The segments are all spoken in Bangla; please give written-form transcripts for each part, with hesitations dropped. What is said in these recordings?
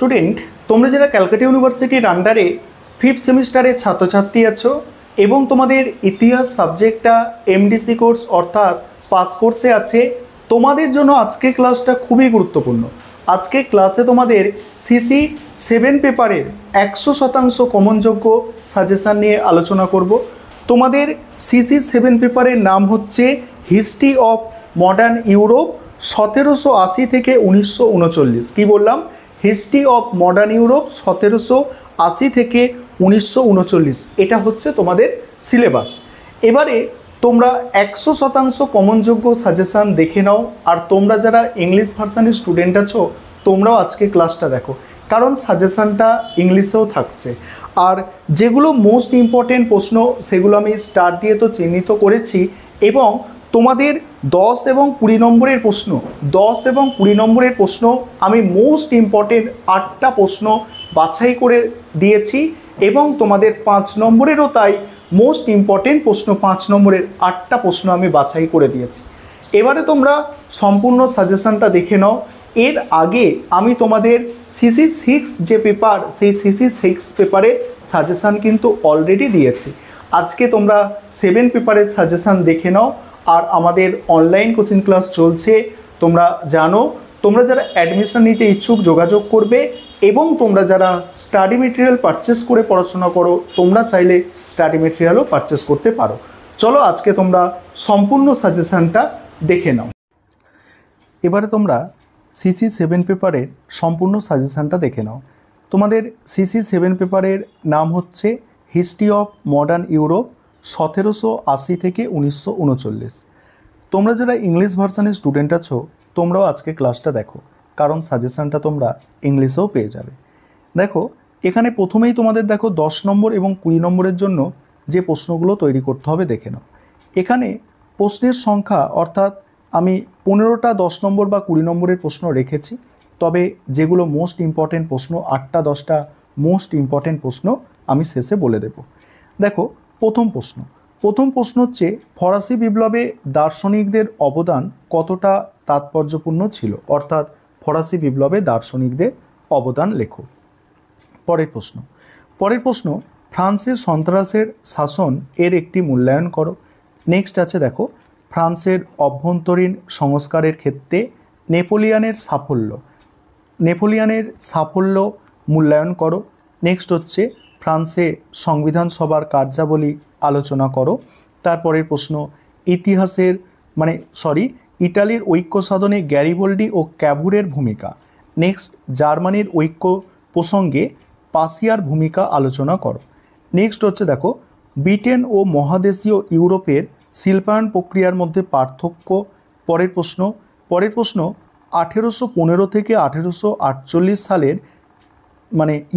স্টুডেন্ট, তোমরা যারা ক্যালকাটা ইউনিভার্সিটির আন্ডারে 5th সেমিস্টারের ছাত্রছাত্রী আছো এবং তোমাদের ইতিহাস সাবজেক্টটা এমডিসি কোর্স অর্থাৎ পাস কোর্সে আছে, তোমাদের জন্য আজকে ক্লাসটা খুবই গুরুত্বপূর্ণ। আজকে ক্লাসে তোমাদের সিসি 7 পেপারের 100% কমনযোগ্য সাজেশান নিয়ে আলোচনা করব। তোমাদের সিসি 7 পেপারের নাম হচ্ছে হিস্ট্রি অফ মডার্ন ইউরোপ 1780 থেকে 1939। কি বললাম? হিস্ট্রি অফ মডার্ন ইউরোপ 1780 থেকে 1939, এটা হচ্ছে তোমাদের সিলেবাস। এবারে তোমরা 100% কমনযোগ্য সাজেশান দেখে নাও। আর তোমরা যারা ইংলিশ ভার্সানের স্টুডেন্ট আছো, তোমরাও আজকে ক্লাসটা দেখো, কারণ সাজেশানটা ইংলিশেও থাকছে। আর যেগুলো মোস্ট ইম্পর্টেন্ট প্রশ্ন সেগুলো আমি স্টার দিয়ে তো চিহ্নিত করেছি, এবং তোমাদের 10 এবং 20 নম্বরের প্রশ্ন, 10 এবং 20 নম্বরের প্রশ্ন আমি মোস্ট ইম্পর্টেন্ট 8টা প্রশ্ন বাছাই করে দিয়েছি, এবং তোমাদের 5 নম্বরেরও তাই মোস্ট ইম্পর্টেন্ট প্রশ্ন 5 নম্বরের 8টা প্রশ্ন আমি বাছাই করে দিয়েছি। এবারে তোমরা সম্পূর্ণ সাজেশানটা দেখে নাও। এর আগে আমি তোমাদের সিসি 6 যে পেপার, সেই সিসি 6 পেপারের সাজেশান কিন্তু অলরেডি দিয়েছি। আজকে তোমরা 7 পেপারের সাজেশান দেখে নাও। আর আমাদের অনলাইন কোচিং ক্লাস চলছে, তোমরা জানো। তোমরা যারা অ্যাডমিশন নিতে ইচ্ছুক যোগাযোগ করবে, এবং তোমরা যারা স্টাডি মেটেরিয়াল পারচেস করে পড়াশোনা করো, তোমরা চাইলে স্টাডি মেটেরিয়ালও পারচেস করতে পারো। চলো আজকে তোমরা সম্পূর্ণ সাজেশানটা দেখে নাও। এবারে তোমরা সিসি 7 পেপারের সম্পূর্ণ সাজেশানটা দেখে নাও। তোমাদের সিসি 7 পেপারের নাম হচ্ছে হিস্ট্রি অফ মডার্ন ইউরোপ 1780 থেকে 1939। তোমরা যারা ইংলিশ ভার্সানের স্টুডেন্ট আছো, তোমরাও আজকে ক্লাসটা দেখো, কারণ সাজেশানটা তোমরা ইংলিশেও পেয়ে যাবে। দেখো, এখানে প্রথমেই তোমাদের দেখো 10 নম্বর এবং 20 নম্বরের জন্য যে প্রশ্নগুলো তৈরি করতে হবে দেখে নাও। এখানে প্রশ্নের সংখ্যা অর্থাৎ আমি 15টা 10 নম্বর বা 20 নম্বরের প্রশ্ন রেখেছি, তবে যেগুলো মোস্ট ইম্পর্টেন্ট প্রশ্ন 8টা 10টা মোস্ট ইম্পর্টেন্ট প্রশ্ন আমি শেষে বলে দেব। দেখো, প্রথম প্রশ্ন হচ্ছে ফরাসি বিপ্লবে দার্শনিকদের অবদান কতটা তাৎপর্যপূর্ণ ছিল, অর্থাৎ ফরাসি বিপ্লবে দার্শনিকদের অবদান লেখো। পরের প্রশ্ন ফ্রান্সের সন্ত্রাসের শাসন এর একটি মূল্যায়ন করো। নেক্সট আছে দেখো, ফ্রান্সের অভ্যন্তরীণ সংস্কারের ক্ষেত্রে নেপোলিয়নের সাফল্য মূল্যায়ন করো। নেক্সট হচ্ছে ফ্রান্সে সংবিধান সভার কার্যাবলী আলোচনা করো। তারপরের প্রশ্ন ইটালির ঐক্য সাধনে গ্যারিবল্ডি ও ক্যাভুরের ভূমিকা। নেক্সট জার্মানির ঐক্য প্রসঙ্গে পাসিয়ার ভূমিকা আলোচনা করো। নেক্সট হচ্ছে দেখো, ব্রিটেন ও মহাদেশীয় ইউরোপের শিল্পায়ন প্রক্রিয়ার মধ্যে পার্থক্য। পরের প্রশ্ন 1815 থেকে 1848 সালের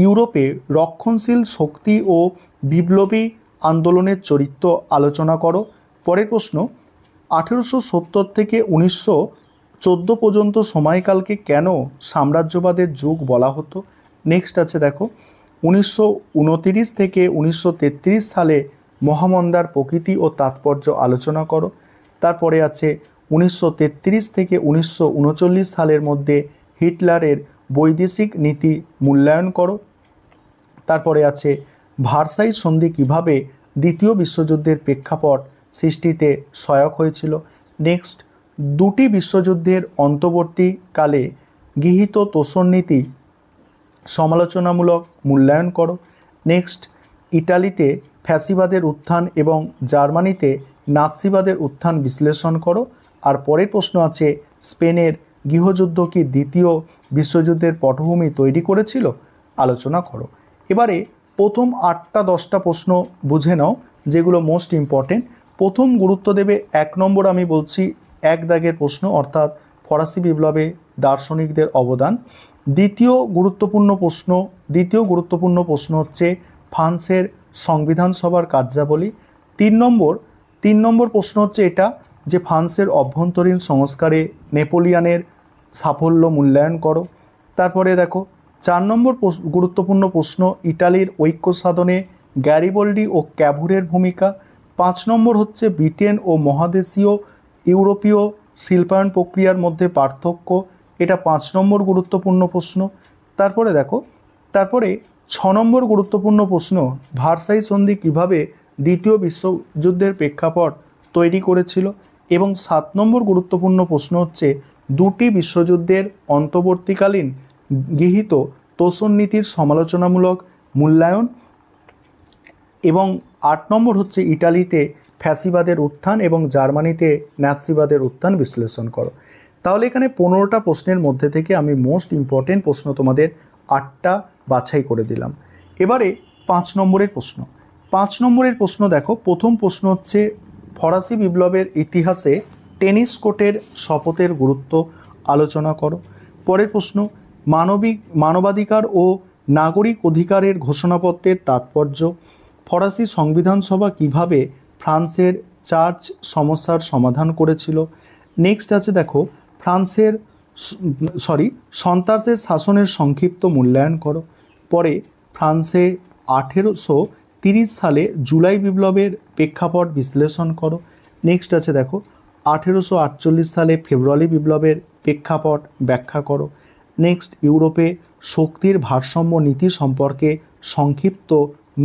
ইউরোপে রক্ষণশীল শক্তি ও বিপ্লবী আন্দোলনের চরিত্র আলোচনা করো। পরের প্রশ্ন 1870 থেকে 1914 পর্যন্ত সময়কালকে কেন সাম্রাজ্যবাদের যুগ বলা হতো। নেক্সট আছে দেখো, 1929 থেকে 1933 সালে মহামন্দার প্রকৃতি ও তাৎপর্য আলোচনা করো। তারপরে আছে 1933 থেকে 1939 সালের মধ্যে হিটলারের বৈদেশিক নীতি মূল্যায়ন করো। তারপরে আছে ভার্সাই সন্ধি কীভাবে দ্বিতীয় বিশ্বযুদ্ধের প্রেক্ষাপট সৃষ্টিতে সহায়ক হয়েছিল। নেক্সট, দুটি বিশ্বযুদ্ধের অন্তর্বর্তীকালে গৃহীত তোষণ নীতি সমালোচনামূলক মূল্যায়ন করো। নেক্সট, ইটালিতে ফ্যাসিবাদের উত্থান এবং জার্মানিতে নাৎসিবাদের উত্থান বিশ্লেষণ করো। আর পরের প্রশ্ন আছে স্পেনের গৃহযুদ্ধ কি দ্বিতীয় বিশ্বযুদ্ধের পটভূমি তৈরি করেছিল, আলোচনা করো। এবারে প্রথম 8টা 10টা প্রশ্ন বুঝে নাও, যেগুলো মোস্ট ইম্পর্টেন্ট। প্রথম গুরুত্ব দেবে 1 নম্বর, আমি বলছি 1 দাগের প্রশ্ন, অর্থাৎ ফরাসি বিপ্লবে দার্শনিকদের অবদান। দ্বিতীয় গুরুত্বপূর্ণ প্রশ্ন হচ্ছে ফ্রান্সের সংবিধান সভার কার্যাবলী। 3 নম্বর প্রশ্ন হচ্ছে এটা যে ফ্রান্সের অভ্যন্তরীণ সংস্কারে নেপোলিয়নের সাফল্য মূল্যায়ন করো। তারপরে দেখো 4 নম্বর গুরুত্বপূর্ণ প্রশ্ন ইটালির ঐক্য সাধনে গ্যারিবল্ডি ও ক্যাভুরের ভূমিকা। 5 নম্বর হচ্ছে ব্রিটেন ও মহাদেশীয় ইউরোপীয় শিল্পায়ন প্রক্রিয়ার মধ্যে পার্থক্য, এটা 5 নম্বর গুরুত্বপূর্ণ প্রশ্ন। তারপরে দেখো, তারপরে 6 নম্বর গুরুত্বপূর্ণ প্রশ্ন, ভার্সাই সন্ধি কিভাবে দ্বিতীয় বিশ্বযুদ্ধের প্রেক্ষাপট তৈরি করেছিল। এবং 7 নম্বর গুরুত্বপূর্ণ প্রশ্ন হচ্ছে দুটি বিশ্বযুদ্ধের অন্তর্বর্তীকালীন গৃহীত তোষণ নীতির সমালোচনামূলক মূল্যায়ন। এবং 8 নম্বর হচ্ছে ইটালিতে ফ্যাসিবাদের উত্থান এবং জার্মানিতে ন্যাৎসিবাদের উত্থান বিশ্লেষণ করো। তাহলে এখানে 15টা প্রশ্নের মধ্যে থেকে আমি মোস্ট ইম্পর্টেন্ট প্রশ্ন তোমাদের 8টা বাছাই করে দিলাম। এবারে 5 নম্বরের প্রশ্ন। 5 নম্বরের প্রশ্ন দেখো, প্রথম প্রশ্ন হচ্ছে ফরাসি বিপ্লবের ইতিহাসে টেনিস কোর্টের শপথের গুরুত্ব আলোচনা করো। পরের প্রশ্ন, মানবাধিকার ও নাগরিক অধিকারের ঘোষণাপত্রের তাৎপর্য। ফরাসি সংবিধান সভা কীভাবে ফ্রান্সের চার্চ সমস্যার সমাধান করেছিল। নেক্সট আছে দেখো, সন্ত্রাসের শাসনের সংক্ষিপ্ত মূল্যায়ন করো। পরে ফ্রান্সে 1830 সালে জুলাই বিপ্লবের প্রেক্ষাপট বিশ্লেষণ করো। নেক্সট আছে দেখো, 1848 সালে ফেব্রুয়ারি বিপ্লবের প্রেক্ষাপট ব্যাখ্যা করো। নেক্সট, ইউরোপে শক্তির ভারসাম্য নীতি সম্পর্কে সংক্ষিপ্ত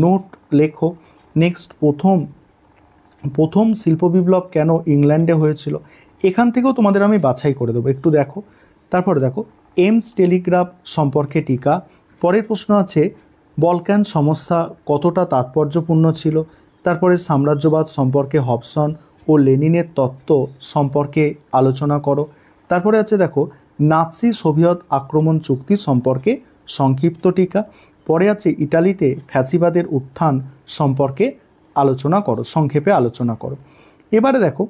নোট লেখো। নেক্সট, প্রথম শিল্প বিপ্লব কেন ইংল্যান্ডে হয়েছিল। এখান থেকেও তোমাদের আমি বাছাই করে দেবো, একটু দেখো। তারপরে দেখো, এমস টেলিগ্রাফ সম্পর্কে টিকা। পরের প্রশ্ন আছে বলকান সমস্যা কতটা তাৎপর্যপূর্ণ ছিল। তারপরে সাম্রাজ্যবাদ সম্পর্কে হবসন ও লেনিনের তত্ত্ব সম্পর্কে আলোচনা করো। তারপরে আছে দেখো, নাৎসি সোভিয়েত আক্রমণ চুক্তি সম্পর্কে সংক্ষিপ্ত টিকা। পরে আছে ইটালিতে ফ্যাসিবাদের উত্থান সম্পর্কে আলোচনা করো, সংক্ষেপে আলোচনা করো। এবারে দেখো,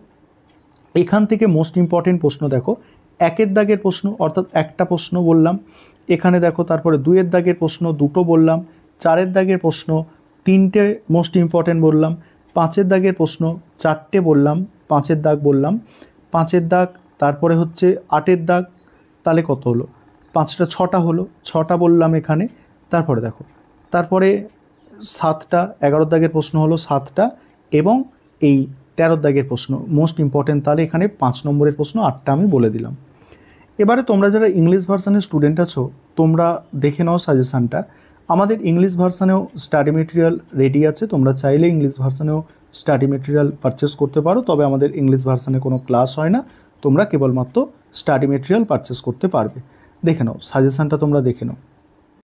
এখান থেকে মোস্ট ইম্পর্টেন্ট প্রশ্ন দেখো, 1-এর দাগের প্রশ্ন অর্থাৎ একটা প্রশ্ন বললাম এখানে দেখো। তারপরে 2-এর দাগের প্রশ্ন 2টো বললাম। 4-এর দাগের প্রশ্ন 3টে মোস্ট ইম্পর্টেন্ট বললাম। 5-এর দাগের প্রশ্ন 4টে বললাম, 5-এর দাগ বললাম। 5-এর দাগ, তারপরে হচ্ছে 8-এর দাগ, তাহলে কত হলো, 5টা 6টা হলো, 6টা বললাম এখানে। তারপরে দেখো, তারপরে 7টা, 11-এর দাগের প্রশ্ন হলো 7টা, এবং এই 13-এর দাগের প্রশ্ন মোস্ট ইম্পর্টেন্ট। তাহলে এখানে 5 নম্বরের প্রশ্ন 8টা আমি বলে দিলাম। এবারে তোমরা যারা ইংলিশ ভার্সানের স্টুডেন্ট আছো তোমরা দেখে নাও সাজেশানটা। আমাদের ইংলিশ ভার্সানেও স্টাডি মেটেরিয়াল রেডি আছে, তোমরা চাইলে ইংলিশ ভার্সানেও স্টাডি মেটেরিয়াল পারচেস করতে পারো। তবে আমাদের ইংলিশ ভার্সানে কোনো ক্লাস হয় না, তোমরা কেবলমাত্র স্টাডি মেটেরিয়াল পারচেস করতে পারবে। দেখে নাও সাজেশানটা, তোমরা দেখে নাও।